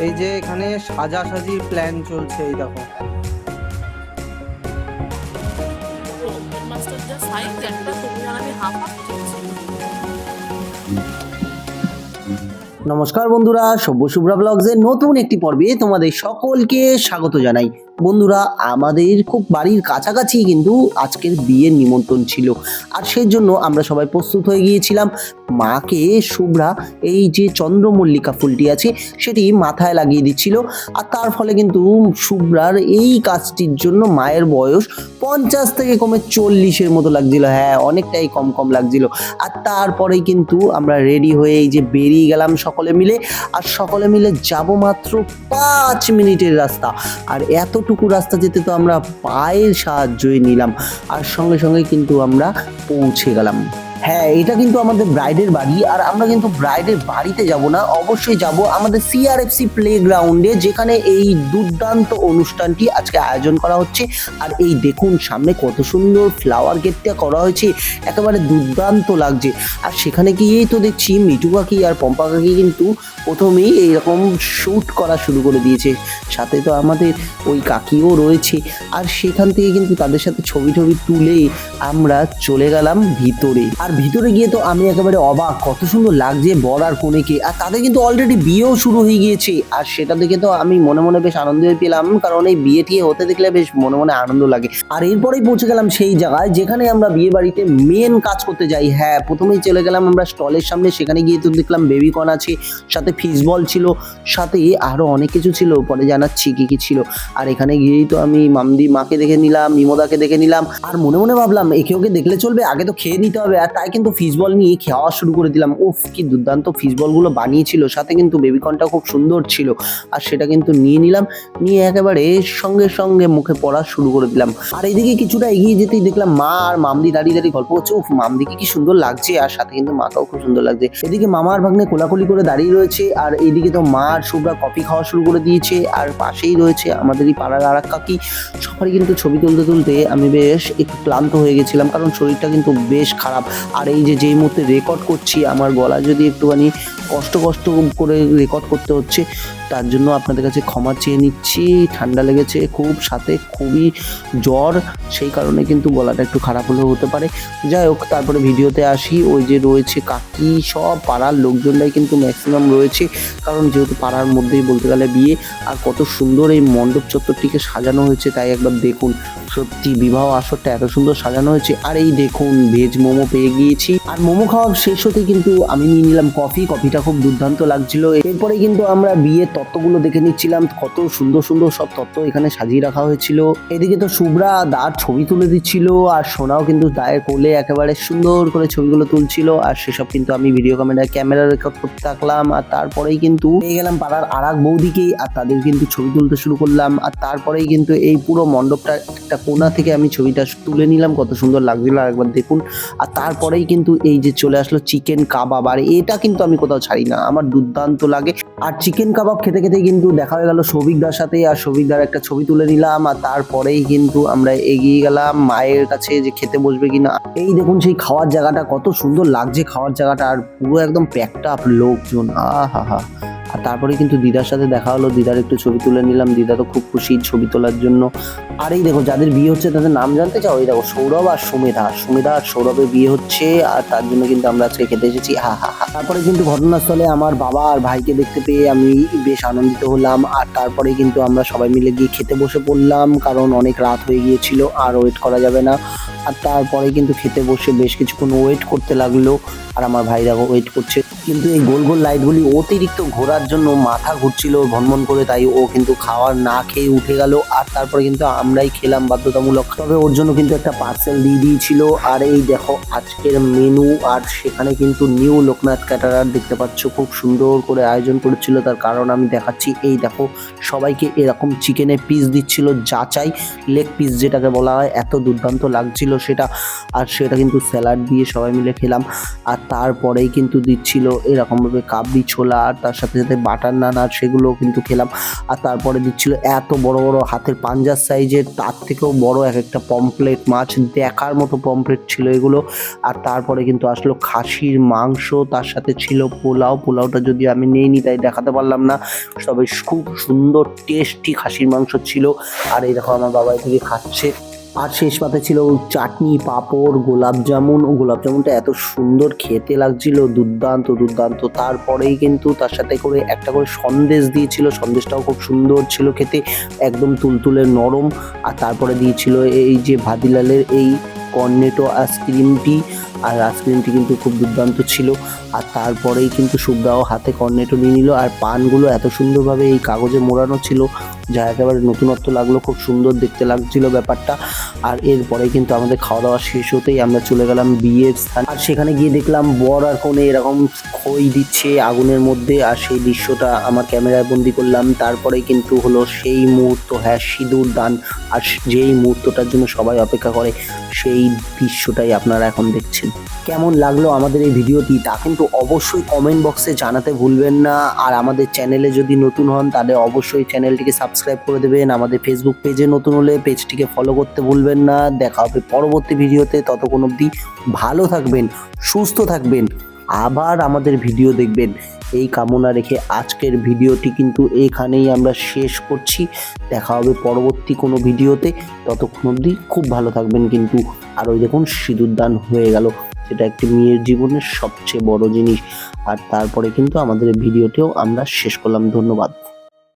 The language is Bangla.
এই যে এখানে সাজাসাজির প্ল্যান চলছে, এই দেখো। মাস্টার যা সাইজ একটা তুমি আর আমি হাফ হাফ খেয়েছি। নমস্কার বন্ধুরা, সব্য শুভ্রা ব্লগসের নতুন একটি পর্বে তোমাদের সকলকে স্বাগত জানাই। বন্ধুরা, আমাদের খুব বাড়ির কাছাকাছি কিন্তু আজকের বিয়ের নিমন্ত্রণ ছিল, আর সেই জন্য আমরা সবাই প্রস্তুত হয়ে গিয়েছিলাম। মাকে শুভ্রা এই যে চন্দ্রমল্লিকা ফুলটি আছে সেটি মাথায় লাগিয়ে দিচ্ছিল, আর তার ফলে কিন্তু শুভ্রার এই কাজটির জন্য মায়ের বয়স 50 থেকে কমে 40-এর মতো লাগছিল। হ্যাঁ, অনেকটাই কম কম লাগছিল। আর তারপরেই কিন্তু আমরা রেডি হয়ে এই যে বেরিয়ে গেলাম সকলে মিলে, আর সকলে মিলে যাব মাত্র 5 মিনিটের রাস্তা। আর এতটুকু রাস্তা যেতে তো আমরা পায়ের সাহায্যই নিলাম, আর সঙ্গে সঙ্গে কিন্তু আমরা পৌঁছে গেলাম। হ্যাঁ, এটা কিন্তু আমাদের ব্রাইডের বাড়ি, আর আমরা কিন্তু ব্রাইডের বাড়িতে যাব না, অবশ্যই যাব আমাদের সিআরএফসি প্লেগ্রাউন্ডে, যেখানে এই দুর্দান্ত অনুষ্ঠানটি আজকে আয়োজন করা হচ্ছে। আর এই দেখুন সামনে কত সুন্দর ফ্লাওয়ার গেটটা করা হয়েছে, একেবারে দুর্দান্ত লাগছে। আর সেখানে গিয়েই তো দেখছি মিঠু কাকি আর পম্পা কাকি কিন্তু প্রথমেই এইরকম শ্যুট করা শুরু করে দিয়েছে, সাথে তো আমাদের ওই কাকিও রয়েছে। আর সেখান থেকে কিন্তু তাদের সাথে ছবি তুলে আমরা চলে গেলাম ভিতরে। আর ভিতরে গিয়ে তো আমি একেবারে অবাক, কত সুন্দর লাগছে বর আর কনেকে। আর তাদের কিন্তু অলরেডি বিয়েও শুরু হয়ে গিয়েছে, আর সেটা দেখে তো আমি মনে মনে বেশ আনন্দ পেলাম, কারণ এই বিয়ে টিয়ে হতে দেখলে বেশ মনে মনে আনন্দ লাগে। আর এরপরেই পৌঁছে গেলাম সেই জায়গায় যেখানে আমরা বিয়ে বাড়িতে মেন কাজ করতে যাই। হ্যাঁ, প্রথমেই চলে গেলাম আমরা স্টলের সামনে, সেখানে গিয়ে তো দেখলাম বেবিকর্ন আছে, সাথে ফিশবল ছিল, সাথে আরো অনেক কিছু ছিল, পরে জানাচ্ছি কি কি ছিল। আর এখানে গিয়েই তো আমি মামদি মাকে দেখে নিলাম, মিমোদাকে দেখে নিলাম, আর মনে মনে ভাবলাম একে ওকে দেখলে চলবে, আগে তো খেয়ে নিতে হবে। আর তাই কিন্তু ফিশবল নিয়ে খাওয়া শুরু করে দিলাম। উফ, কি দুর্দান্ত ফিশবলগুলো বানিয়েছিল, সাথে কিন্তু বেবিকর্নটা খুব সুন্দর ছিল। আর সেটা কিন্তু নিয়ে নিলাম, নিয়ে একেবারে সঙ্গে সঙ্গে মুখে পড়া শুরু করে দিলাম। আর এইদিকে কিছুটা এগিয়ে যেতেই দেখলাম মা আর মামদি দাঁড়িয়ে দাঁড়িয়ে গল্প করছে। উফ, মামদিকে কি সুন্দর লাগছে, আর সাথে কিন্তু মাকেও খুব সুন্দর লাগছে। এদিকে মামা আর ভাগ্নে কোলাকুলি করে দাঁড়িয়ে রয়েছে, আর এইদিকে তো মা আর শুভ্রা কফি খাওয়া শুরু করে দিয়েছে। আর পাশেই রয়েছে আমাদেরই পাড়ার আর এক কাকি। সবারই কিন্তু ছবি তুলতে আমি বেশ একটু ক্লান্ত হয়ে গেছিলাম, কারণ শরীরটা কিন্তু বেশ খারাপ। আর এই যেই মুহূর্তে রেকর্ড করছি, আমার গলা যদি একটুখানি কষ্ট করে রেকর্ড করতে হচ্ছে, তার জন্য আপনাদের কাছে ক্ষমা চেয়ে নিচ্ছি। ঠান্ডা লেগেছে খুব, সাথে খুবই জ্বর, সেই কারণে কিন্তু গলাটা একটু খারাপ হলেও হতে পারে। যাই হোক, তারপরে ভিডিওতে আসি। ওই যে রয়েছে কাকি, সব পাড়ার লোকজনরাই কিন্তু ম্যাক্সিমাম রয়েছে, কারণ যেহেতু পাড়ার মধ্যেই বলতে গেলে বিয়ে। আর কত সুন্দর এই মণ্ডপ চত্বরটিকে সাজানো হয়েছে, তাই একবার দেখুন। সত্যি বিবাহ আসরটা এত সুন্দর সাজানো হয়েছে। আর এই দেখুন ভেজ মোমো পেয়ে গিয়েছি, আর মোমো খাওয়া শেষ হতে কিন্তু আমি নিয়ে নিলাম কফিটা খুব দুর্দান্ত লাগছিল। এরপরে কিন্তু আমরা বিয়ের তত্ত্বগুলো দেখে নিচ্ছিলাম, কত সুন্দর সুন্দর সব তত্ত্ব এখানে সাজিয়ে রাখা হয়েছিল। এদিকে তো শুভ্রা দাঁড় ছবি তুলে দিচ্ছিল, আর সোনাও কিন্তু দায়ের কোলে একেবারে সুন্দর করে ছবিগুলো তুলছিল। আর সেসব কিন্তু আমি ভিডিও ক্যামেরা রেকর্ড করতে থাকলাম। আর তারপরেই কিন্তু পেয়ে গেলাম পাড়ার আর এক বৌদিকে, আর তাদের কিন্তু ছবি তুলতে শুরু করলাম। আর তারপরেই কিন্তু এই পুরো মণ্ডপটা একটা কোণা থেকে আমি ছবিটা তুলে নিলাম, কত সুন্দর লাগছিল একবার দেখুন। আর তারপরেই কিন্তু এই যে চলে আসলো চিকেন কাবাব, আর এটা কিন্তু আমি কোথাও ছাড়ি না, আমার দুর্দান্ত লাগে। আর চিকেন কাবাব খেতে খেতে কিন্তু দেখা হয়ে গেল সৌভিকদার সাথে, আর সৌভিকদার একটা ছবি তুলে নিলাম। আর তারপরেই কিন্তু আমরা এগিয়ে গেলাম মায়ের কাছে, যে খেতে বসবে কিনা। এই দেখুন সেই খাওয়ার জায়গাটা, কত সুন্দর লাগছে খাওয়ার জায়গাটা, আর পুরো একদম প্যাকড আপ লোকজন, আহা। আর তারপরে কিন্তু দিদার সাথে দেখা হলো, দিদার একটু ছবি তুলে নিলাম, দিদা তো খুব খুশি ছবি তোলার জন্য। আর এই দেখো যাদের বিয়ে হচ্ছে তাদের নাম জানতে চাও, এই দেখো সৌরভ আর সুমেধা আর সৌরভের বিয়ে হচ্ছে, আর তার জন্য কিন্তু আমরা আজকে খেতে এসেছি, হা। তারপরে কিন্তু ঘটনাস্থলে আমার বাবা আর ভাইকে দেখতে পেয়ে আমি বেশ আনন্দিত হলাম। আর তারপরে কিন্তু আমরা সবাই মিলে গিয়ে খেতে বসে পড়লাম, কারণ অনেক রাত হয়ে গিয়েছিল, আর ওয়েট করা যাবে না। আর তারপরে কিন্তু খেতে বসে বেশ কিছুক্ষণ ওয়েট করতে লাগলো, আর আমার ভাই দেখো ওয়েট করছে। কিন্তু এই গোল গোল লাইটগুলি অতিরিক্ত ঘোরার জন্য মাথা ঘুরছিল ভনমন করে, তাই ও কিন্তু খাওয়ার না খেয়ে উঠে গেল। আর তারপরে কিন্তু আমরাই খেলাম বাধ্যতামূলক, তবে ওর জন্য কিন্তু একটা পার্সেল দিয়ে দিয়েছিল। আর এই দেখো আজকের মেনু, আর সেখানে কিন্তু নিউ লোকনাথ ক্যাটারার দেখতে পাচ্ছ, খুব সুন্দর করে আয়োজন করেছিল, তার কারণ আমি দেখাচ্ছি। এই দেখো সবাইকে এরকম চিকেনের পিস দিচ্ছিল, যা চাই লেগ পিস যেটাকে বলা হয়, এত দুর্দান্ত লাগছিল সেটা। আর সেটা কিন্তু স্যালাড দিয়ে সবাই মিলে খেলাম। আর তারপরেই কিন্তু দিচ্ছিল এরকমভাবে কাবলি ছোলা, আর তার সাথে সাথে বাটার নান আর সেগুলো কিন্তু খেলাম। আর তারপরে দিচ্ছিল এত বড় বড় হাতের পাঞ্জার সাইজের, তার থেকেও বড় এক একটা পমফ্লেট মাছ, দেখার মতো পমফ্লেট ছিল এগুলো। আর তারপরে কিন্তু আসলো খাসির মাংস, তার সাথে ছিল পোলাওটা যদি আমি নিইনি তাই দেখাতে পারলাম না, তবে খুব সুন্দর টেস্টি খাসির মাংস ছিল। আর এই দেখো আমার বাবা এদিকে খাচ্ছে। আর শেষ পাতে ছিল চাটনি, পাঁপড়, গোলাপ জামুনটা এত সুন্দর খেতে লাগছিল, দুর্দান্ত। তারপরেই কিন্তু তার সাথে করে একটা করে সন্দেশ দিয়েছিল, সন্দেশটাও খুব সুন্দর ছিল খেতে, একদম তুলতুলে নরম। আর তারপরে দিয়েছিল এই যে ভাদিলালের এই কর্নেটো আইসক্রিমটি, আর আইসক্রিমটি কিন্তু খুব দুর্দান্ত ছিল। আর তারপরেই কিন্তু শুভ্রাও হাতে কর্নেটো নিয়ে নিল। আর পানগুলো এত সুন্দরভাবে এই কাগজে মোড়ানো ছিল, যা একেবারে নতুনত্ব লাগলো, খুব সুন্দর দেখতে লাগছিল ব্যাপারটা। আর এরপরে কিন্তু আমাদের খাওয়া দাওয়া শেষ হতেই আমরা চলে গেলাম বিয়ের স্থান। আর সেখানে গিয়ে দেখলাম বর আর কনে এরকম খই দিচ্ছে আগুনের মধ্যে, আর সেই দৃশ্যটা আমার ক্যামেরায় বন্দি করলাম। তারপরে কিন্তু হলো সেই মুহূর্ত, হ্যাঁ সিঁদুর দান, আর যেই মুহূর্তটার জন্য সবাই অপেক্ষা করে সেই দৃশ্যটাই আপনারা এখন দেখছেন। কেমন লাগলো আমাদের এই ভিডিওটি তা কিন্তু অবশ্যই কমেন্ট বক্সে জানাতে ভুলবেন না। আর আমাদের চ্যানেলে যদি নতুন হন তাহলে অবশ্যই চ্যানেলটিকে সাবস্ক্রাইব করে দেবেন। আমাদের ফেসবুক পেজে নতুন হলে পেজটিকে ফলো করতে ভুলবেন না। দেখা হবে পরবর্তী ভিডিওতে, ততক্ষণ অবধি ভালো থাকবেন, সুস্থ থাকবেন, আবার আমাদের ভিডিও দেখবেন এই কামনা রেখে আজকের ভিডিওটি কিন্তু এখানেই আমরা শেষ করছি। দেখা হবে পরবর্তী কোনো ভিডিওতে, ততক্ষণ অবধি খুব ভালো থাকবেন কিন্তু। আর ওই দেখুন সিঁদুর দান হয়ে গেল, সেটা একটি মেয়ের জীবনের সবচেয়ে বড় জিনিস। আর তারপরে কিন্তু আমাদের ভিডিওটিও আমরা শেষ করলাম। ধন্যবাদ।